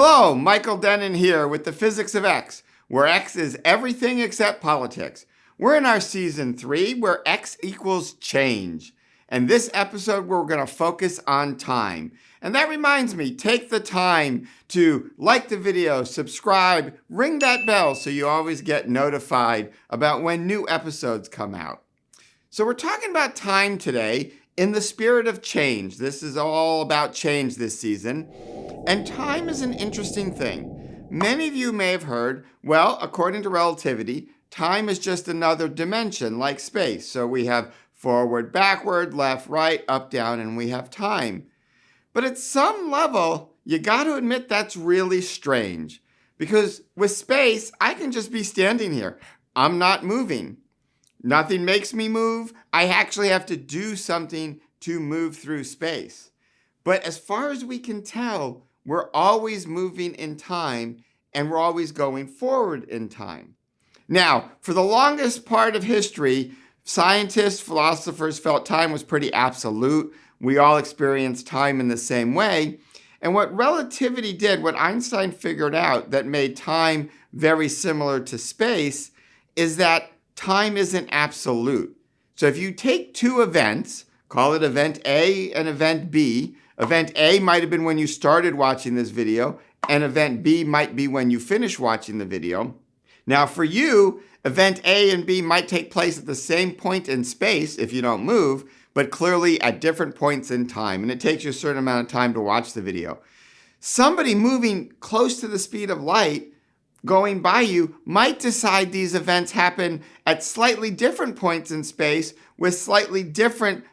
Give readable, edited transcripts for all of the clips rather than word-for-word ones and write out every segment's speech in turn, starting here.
Hello, Michael Dennin here with the Physics of X, where X is everything except politics. We're in our season 3, where X equals change. And this episode, we're going to focus on time. And that reminds me, take the time to like the video, subscribe, ring that bell so you always get notified about when new episodes come out. So we're talking about time today in the spirit of change. This is all about change this season. And time is an interesting thing. Many of you may have heard, well, according to relativity, time is just another dimension like space. So we have forward, backward, left, right, up, down, and we have time. But at some level, you got to admit that's really strange. Because with space, I can just be standing here. I'm not moving. Nothing makes me move. I actually have to do something to move through space. But as far as we can tell, we're always moving in time and we're always going forward in time. Now, for the longest part of history, scientists, philosophers felt time was pretty absolute. We all experience time in the same way. And what relativity did, what Einstein figured out that made time very similar to space, is that time isn't absolute. So if you take two events, call it event A and event B, event A might have been when you started watching this video, and event B might be when you finish watching the video. Now for you, event A and B might take place at the same point in space if you don't move, but clearly at different points in time, and it takes you a certain amount of time to watch the video. Somebody moving close to the speed of light going by you might decide these events happen at slightly different points in space with slightly different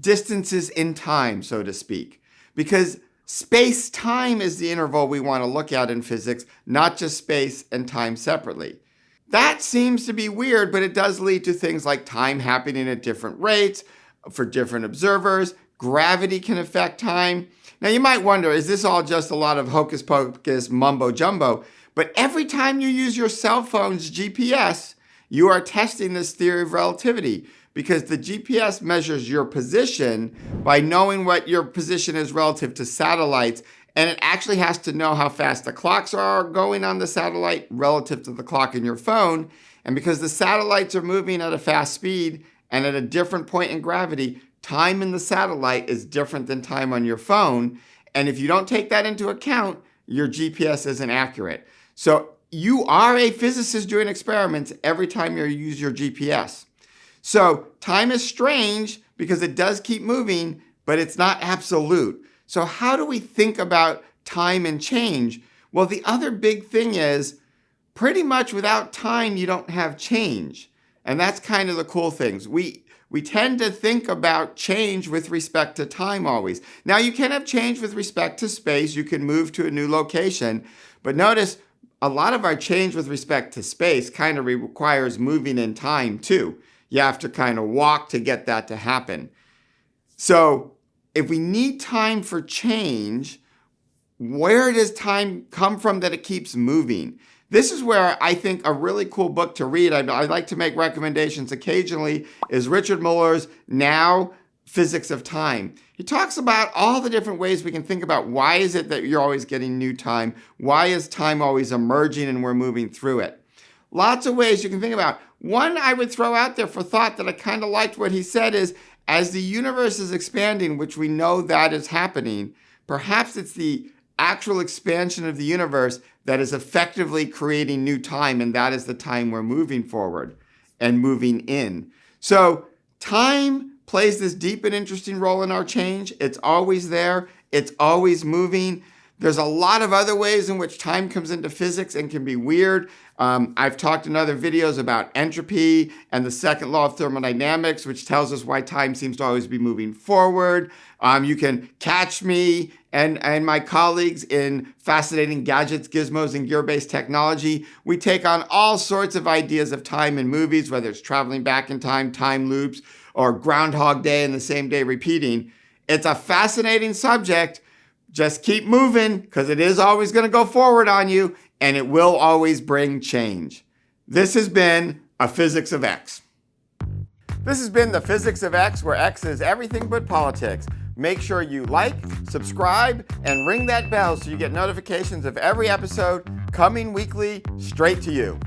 distances in time, so to speak. Because space-time is the interval we want to look at in physics, not just space and time separately. That seems to be weird, but it does lead to things like time happening at different rates for different observers. Gravity can affect time. Now you might wonder, is this all just a lot of hocus pocus mumbo jumbo? But every time you use your cell phone's GPS, you are testing this theory of relativity, because the GPS measures your position by knowing what your position is relative to satellites, and it actually has to know how fast the clocks are going on the satellite relative to the clock in your phone. And because the satellites are moving at a fast speed and at a different point in gravity, time in the satellite is different than time on your phone. And if you don't take that into account, your GPS isn't accurate. So you are a physicist doing experiments every time you use your GPS. So time is strange because it does keep moving, but it's not absolute. So how do we think about time and change? Well, the other big thing is pretty much without time, you don't have change. And that's kind of the cool things. We tend to think about change with respect to time always. Now, you can have change with respect to space. You can move to a new location. But notice a lot of our change with respect to space kind of requires moving in time too. You have to kind of walk to get that to happen. So if we need time for change, where does time come from that it keeps moving? This is where I think a really cool book to read, I like to make recommendations occasionally, is Richard Muller's Now, Physics of Time. He talks about all the different ways we can think about why is it that you're always getting new time? Why is time always emerging and we're moving through it? Lots of ways you can think about. One I would throw out there for thought that I kind of liked what he said is, as the universe is expanding, which we know that is happening, perhaps it's the actual expansion of the universe that is effectively creating new time, and that is the time we're moving forward and moving in. So time plays this deep and interesting role in our change. It's always there. It's always moving. There's a lot of other ways in which time comes into physics and can be weird. I've talked in other videos about entropy and the second law of thermodynamics, which tells us why time seems to always be moving forward. You can catch me and my colleagues in Fascinating Gadgets, Gizmos, and Gear-Based Technology. We take on all sorts of ideas of time in movies, whether it's traveling back in time, time loops, or Groundhog Day and the same day repeating. It's a fascinating subject. Just keep moving, because it is always going to go forward on you, and it will always bring change. This has been a Physics of X. This has been the Physics of X, where X is everything but politics. Make sure you like, subscribe, and ring that bell so you get notifications of every episode coming weekly straight to you.